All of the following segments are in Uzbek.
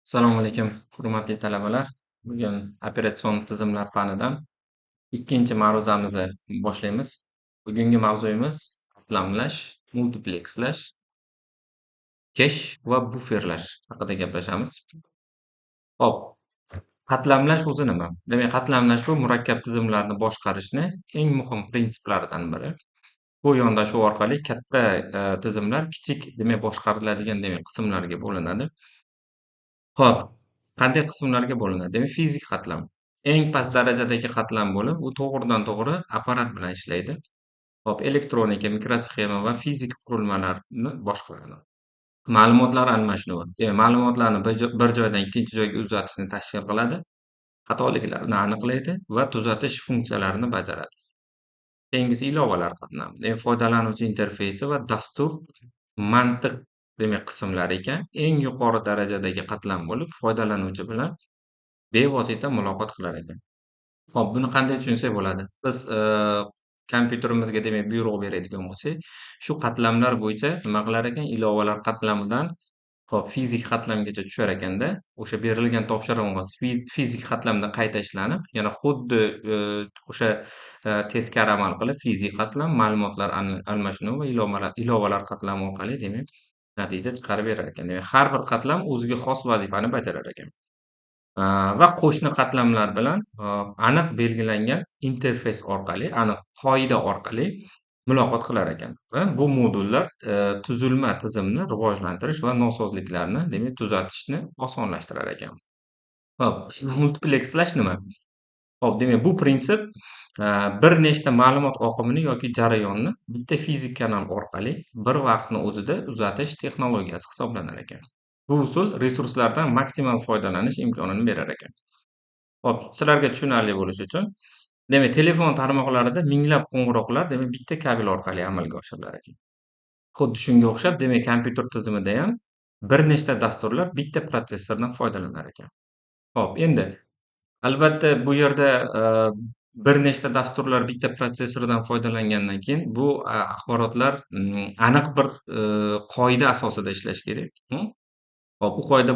Assalomu alaykum, hurmatli talabalar. Bugun operatsion tizimlar fanidan ikkinchi ma'ruzamizni boshlaymiz. Bugungi mavzuyimiz qatlamlash, multiplekslash, kesh va buferlash haqida gaplashamiz. Hop, qatlamlash o'zi nima? Demak, qatlamlash bu murakkab tizimlarni boshqarishni eng muhim prinsiplaridan biri. Bu yondashuv orqali katta tizimlar kichik, demak, boshqariladigan qismlarga bo'linadi. Xo'p, qanday qismlarga bo'linadi? Demak, fizik qatlam. Eng past darajadagi qatlam bo'lib, u to'g'ridan-to'g'ri apparat bilan ishlaydi. Xo'p, elektronika, mikrosxema va fizik qurilmalarni boshqaradi. Ma'lumotlar almashinuvi. Demak, ma'lumotlarni bir joydan ikkinchi joyga uzatishni tashkil qiladi, xatoliklarni aniqlaydi va tuzatish funksiyalarini bajaradi. Keyingisi ilovalar qatlam. Demak, foydalanuvchi interfeysi va dastur mantiq qismlar ekan. Eng yuqori darajadagi qatlam bo'lib, foydalanuvchi bilan bevosita muloqot qilar ekan. Hop, buni qanday tushunsak bo'ladi? Biz kompyuterimizga buyruq beradigan bo'lsak, shu qatlamlar bo'yicha nima qilar ekan? Ilovalar qatlamidan hop, fizik qatlamgacha tushar ekanda, o'sha berilgan topshirig'imiz fizik qatlamda qayta ishlanib, yana xuddi o'sha teskari amal qilib, fizik qatlam, ma'lumotlar almashinuvi va ilovalar qatlami orqali natija chiqarib berar ekan. Demak, har bir qatlam o'ziga xos vazifani bajarar ekan. Va qo'shni qatlamlar bilan aniq belgilangan interfeys orqali, aniq qoida orqali muloqot qilar ekan va bu modullar tuzilma tizimni rivojlantirish va nosozliklarni, tuzatishni osonlashtirar ekan. Hop, multiplekslash nima? Hop, bu prinsip bir nechta ma'lumot oqimini yoki jarayonni bitta fizik kanal orqali bir vaqtni o'zida uzatish texnologiyasi hisoblanar ekan. Bu usul resurslardan maksimal foydalanish imkonini berar ekan. Hop, sizlarga tushunarli bo'lishi uchun, telefon tarmoqlarida minglab qo'ng'iroqlar bitta kabel orqali amalga oshirilar ekan. Xuddi shunga o'xshab, kompyuter tizimida ham bir nechta dasturlar bitta protsessordan foydalanar ekan. Hop, endi albatta bu yerda bir nechta dasturlar bitta protsessordan foydalangandan keyin bu axborotlar aniq bir qoida asosida ishlashi kerak. Hop, u qoida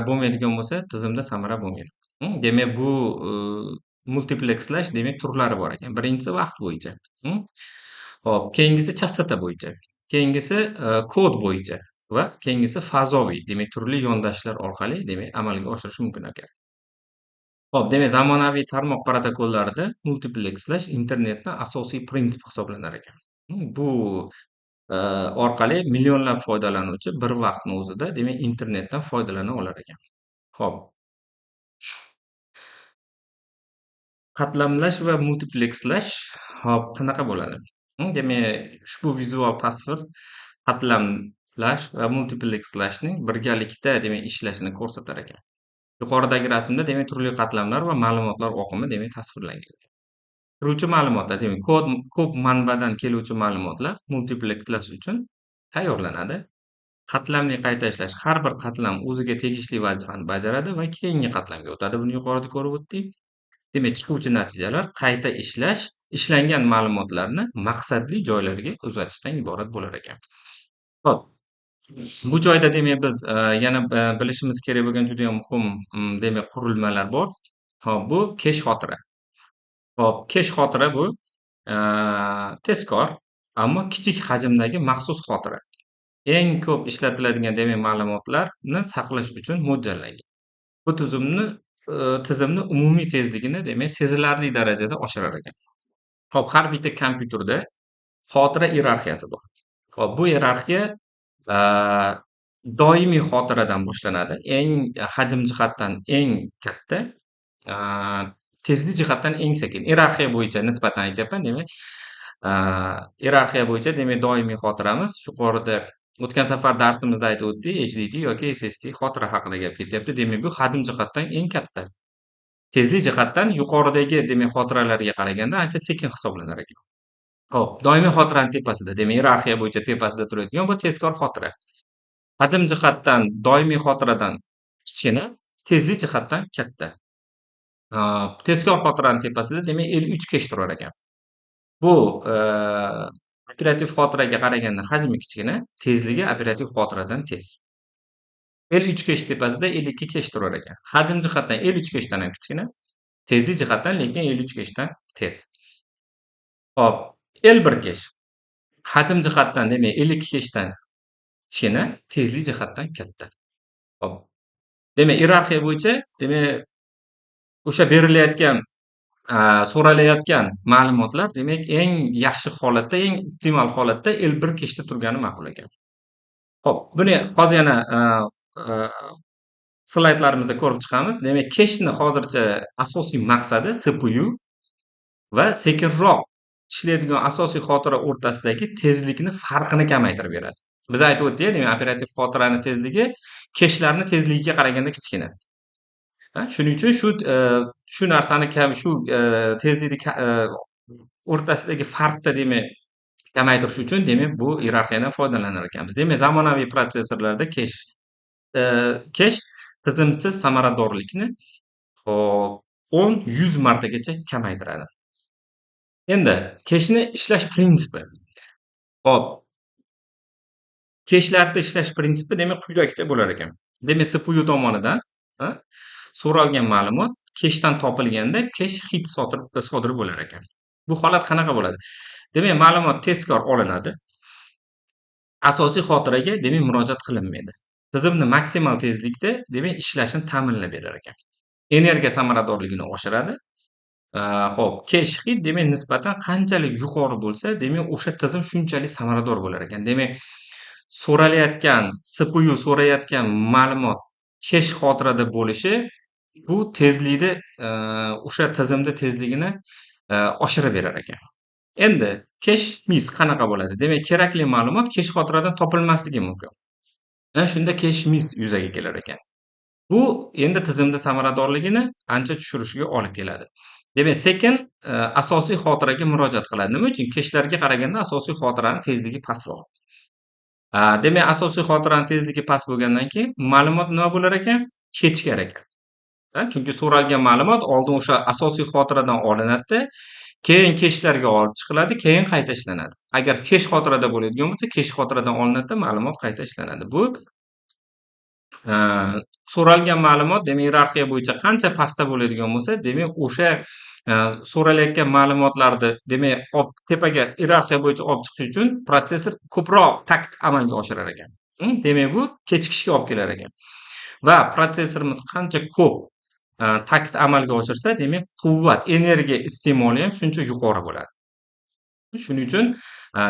bo'lmaydigan bo'lsa, tizimda samara bo'lmaydi. Demak, bu multiplekslash turlari bor ekan. Birinchisi vaqt bo'yicha. Hop, keyingisi chastota bo'yicha. Keyingisi kod bo'yicha va keyingisi fazoviy, turli yondashishlar orqali amalga oshirish mumkin ekan. Hop, zamonaviy tarmoq protokollarida multiplekslash internetning asosiy prinsipi hisoblanar ekan. Bu orqali millionlab foydalanuvchi bir vaqtning o'zida internetdan foydalana olar ekan. Hop. Qatlamlash va multiplekslash hop qanaqa bo'ladi? Ushbu vizual tasvir qatlamlash va multiplekslashning birgalikda ishlashini ko'rsatar ekan. Yuqoridagi rasmda turli qatlamlar va ma'lumotlar oqimi tasvirlangan. Kiruvchi ma'lumotlar, ko'p manbadan keluvchi ma'lumotlar multipleklash uchun tayyorlanadi. Qatlamli qayta ishlash, har bir qatlam o'ziga tegishli vazifani bajaradi va keyingi qatlamga o'tadi. Buni yuqorida ko'rib o'tdik. Chiquvchi natijalar qayta ishlash, ishlangan ma'lumotlarni maqsadli joylarga uzatishdan iborat bo'lar ekan. Xo'p, bu joyda biz yana bilishimiz kerak bo'lgan juda ham muhim qurilmalar bor. Hop, bu kesh xotira. Hop, kesh xotira bu tezkor, ammo kichik hajmdagi maxsus xotira. Eng ko'p ishlatiladigan ma'lumotlarni saqlash uchun mo'ljallangan. Bu tizimni umumiy tezligini sezilarli darajada oshirar ekan. Hop, har bitta kompyuterda xotira iyerarxiyasi bor. Hop, bu iyerarxiya doimiy xotiradan boshlanadi. Eng hajm jihatdan eng katta, tezlik jihatdan eng sekin. Iyerarxiya bo'yicha nisbatan aytyapman, iyerarxiya bo'yicha doimiy xotiramiz yuqorida o'tgan safar darsimizda aytib o'tdik, HDD yoki SSD xotira haqida gap ketyapti. Bu hajm jihatdan eng katta. Tezlik jihatdan yuqoridagi xotiralarga qaraganda ancha sekin hisoblanar ekan. Hop, doimiy xotiraning tepasida, iyerarxiya bo'yicha tepasida turadigan bu tezkor xotira. Hajm jihatdan doimiy xotiradan kichkina, tezlik jihatdan katta. Tezkor xotiraning tepasida L3 kesh turar ekan. Bu operativ xotiraga qaraganda hajmi kichkina, tezligi operativ xotiradan tez. L3 kech tepasida L2 kech turar ekan. Hajm jihatdan L3 kechdan ham kichkina, tezlik jihatdan lekin L3 kechdan tez. Hop, L1 kech. Hajm jihatdan demak L2 kechdan kichkina, tezlik jihatdan katta. Hop. Demak, iyerarxiya bo'yicha demak o'sha berilayotgan so'ralayotgan ma'lumotlar demak eng yaxshi holatda, eng optimal holatda L1 kechda turgani ma'qul ekan. Hop, buni hozir yana slaydlarimizda ko'rib chiqamiz. Demak, kechni hozircha asosiy maqsadi CPU va sekinroq ishlaydigan asosiy xotira o'rtasidagi tezlikni farqini kamaytirib beradi. Biz aytib o'tdik, demak, operativ xotirani tezligi kechlarni tezligiga qaraganda kichkina. Shuning uchun shu narsani shu tezlikni o'rtasidagi farqni demak kamaytirish uchun demak bu iyerarxiyadan foydalanar ekanmiz. Demak, zamonaviy protsessorlarda kech tizimsiz samaradorlikni hop 10-100 martagacha kamaytiradi. Endi kechni ishlash prinsipi. Hop. Kechlarda ishlash prinsipi demak quyidagicha bo'lar ekan. Demak, CPU tomonidan so'ralgan ma'lumot kechdan topilganda kech hit sodir bo'lar ekan. Bu holat qanaqa bo'ladi? Demak, ma'lumot tezkor olinadi. Asosiy xotiraga demak murojaat qilinmaydi. Tizimni maksimal tezlikda demak ishlashini ta'minlab berar ekan. Energiya samaradorligini oshiradi. Xo'p, kech hit demak nisbatan qanchalik yuqori bo'lsa, demak o'sha tizim shunchalik samarador bo'lar ekan. Demak, CPU so'rayotgan ma'lumot kech xotirada bo'lishi bu tezlikni o'sha tizimni tezligini oshirib berar ekan. Endi kech miss qanaqa bo'ladi? Demak, kerakli ma'lumot kech xotiradan topilmasligi mumkin. Shunda kech miss yuzaga kelar ekan. Bu endi tizimda samaradorligini ancha tushirishiga olib keladi. Demak, sekin asosiy xotiraga murojaat qiladi. Nima uchun? Kechlarga qaraganda asosiy xotirani tezligi pastroq. Demak, asosiy xotirani tezligi past bo'lgandan keyin ma'lumot nima bo'lar ekan? Kechikar ekan. Chunki so'ralgan ma'lumot oldin o'sha asosiy xotiradan olinadi-da, keyin kechlarga olib chiqiladi, keyin qayta ishlanadi. Agar kech xotirada bo'ladigan bo'lsa, kech xotiradan olinadi-da, ma'lumot qayta ishlanadi. Bu so'ralgan ma'lumot demak iyerarxiya bo'yicha qancha pastda bo'ladigan bo'lsa, demak o'sha so'ralayotgan ma'lumotlarni demak tepaga iyerarxiya bo'yicha olib chiqish uchun protsessor ko'proq takt amalga oshirar ekan. Demak bu kechikishga olib kelar ekan. Va protsessorimiz qancha ko'p takt amalga oshirsa, demak quvvat, energiya iste'moli ham shuncha yuqori bo'ladi. Shuning uchun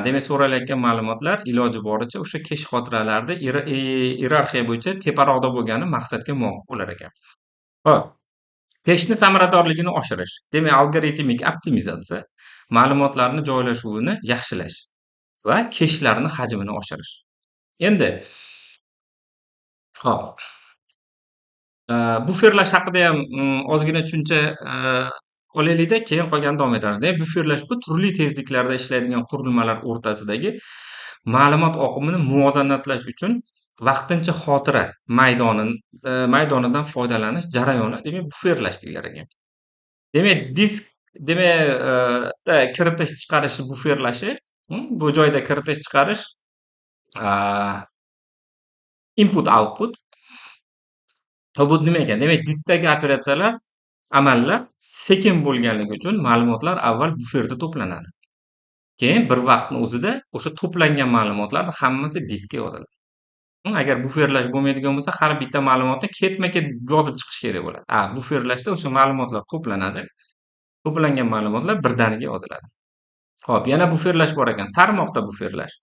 demak so'ralayotgan ma'lumotlar iloji boricha o'sha kech xotiralarda iyerarxiya bo'yicha teparoqda bo'lgani maqsadga muvofiq bo'lar ekan. Xo'p. Kechni samaradorligini oshirish. Demak, algoritmik optimizatsiya, ma'lumotlarni joylashuvini yaxshilash va kechlarni hajmini oshirish. Endi xo'p. Buferlash haqida ham ozgina tushuncha olaylik-da, keyin qolganini davom etamiz. Demak, buferlash bu turli tezliklarda ishlaydigan qurilmalar o'rtasidagi ma'lumot oqimini muvozanatlash uchun vaqtincha xotira maydonidan foydalanish jarayoni, demak, buferlash deyilar ekan. Demak, disk kiritish chiqarish buferlashi, bu joyda kiritish chiqarish input output. Bu nima ekan? Demak, diskdagi operatsiyalar, amallar sekin bo'lganligi uchun ma'lumotlar avval buferda to'planadi. Keyin bir vaqtning o'zida o'sha to'plangan ma'lumotlarning hammasi diskka yoziladi. Agar buferlash bo'lmaydigan bo'lsa, har bitta ma'lumotni ketma-ket yozib chiqish kerak bo'ladi. Buferlashda o'sha ma'lumotlar to'planadi. To'plangan ma'lumotlar birdaniga yoziladi. Xo'p, yana buferlash bor ekan. Tarmoqda buferlash.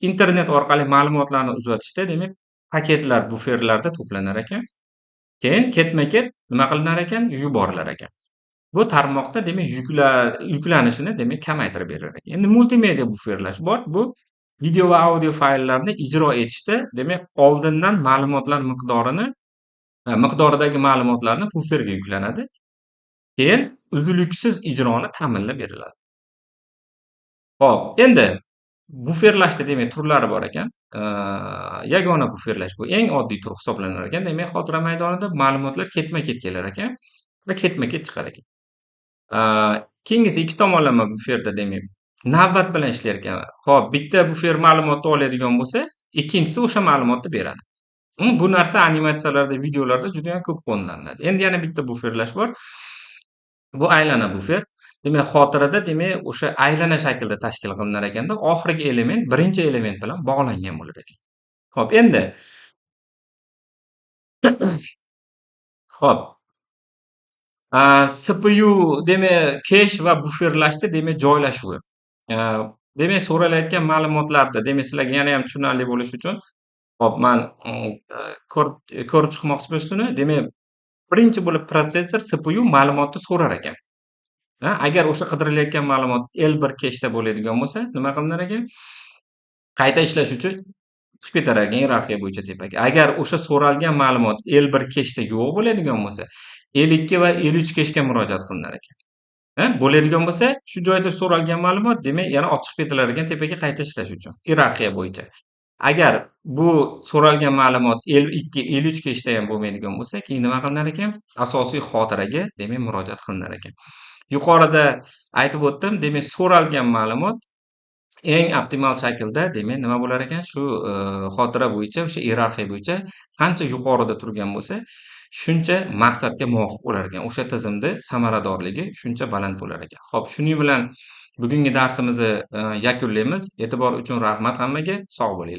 Internet orqali ma'lumotlarni uzatishda, demak, paketlar buferlarda to'planar ekan. Keyin ketma-ket nima qilinar ekan? Yuborilar ekan. Bu tarmoqda demak yuklanishini demak kamaytirib berar ekan. Endi multimedia buferlash bor. Bu video va audio fayllarni ijro etishda demak oldindan ma'lumotlar miqdoridagi ma'lumotlarni buferga yuklanadi. Keyin uzluksiz ijroni ta'minlab beriladi. Xo'p, endi buferlashda demak turlari bor ekan. Yagona buferlash bu eng oddiy tur hisoblanar ekan. Demak, xotira maydonida ma'lumotlar ketma-ket kelar ekan va ketma-ket chiqar ekan. Keyingisi ikki tomonlama buferda demak navbat bilan ishlar ekan. Xo'p, bitta bufer ma'lumotni oladigan bo'lsa, ikkinchisi o'sha ma'lumotni beradi. Bu narsa animatsiyalarda, videolarda judayam ko'p qo'llaniladi. Endi yana bitta buferlash bor. Bu aylana bufer. Demak, xotirada demak o'sha aylana shaklda tashkil qilinar ekanda, oxirgi element birinchi element bilan bog'langan bo'lar ekan. Xo'p, endi xo'p, CPU demak kesh va buferlashda demak joylashuvi. A, demak so'ralayotgan ma'lumotlarda demak sizlarga yanayam tushunarli bo'lishi uchun hop man ko'rib chiqmoqchi bo'lishini, demak birinchi bo'lib protsessor CPU ma'lumotni so'rar ekan. Agar o'sha qidirilayotgan ma'lumot L1 keshda bo'ladigan bo'lsa, nima qilinar ekan? Qayta ishlash uchun chiqib ketar ekan iyerarxiya bo'yicha tepaga. Agar o'sha so'ralgan ma'lumot L1 keshda yo'q bo'ladigan bo'lsa, L2 va L3 keshga murojaat qilinar ekan. Bo'ladigan bo'lsa, shu joyda so'ralgan ma'lumot demak yana olib chiqib ketilar ekan tepaga qayta ishlash uchun iyerarxiya bo'yicha. Agar bu so'ralgan ma'lumot L2, L3 keshda ham bo'lmaydigan bo'lsa, keyin nima qilinar ekan? Asosiy xotiraga demak murojaat qilinar ekan. Yuqorida aytib o'tdim, demak so'ralgan ma'lumot eng optimal shaklda demak nima bo'lar ekan? Shu xotira bo'yicha, o'sha iyerarxiya bo'yicha qancha yuqorida turgan bo'lsa, shuncha maqsadga muvofiq bo'lar ekan. O'sha tizimni samaradorligi shuncha baland bo'lar ekan. Xo'p, shuning bilan bugungi darsimizni yakunlaymiz. E'tibor uchun rahmat hammaga. Sog' bo'linglar.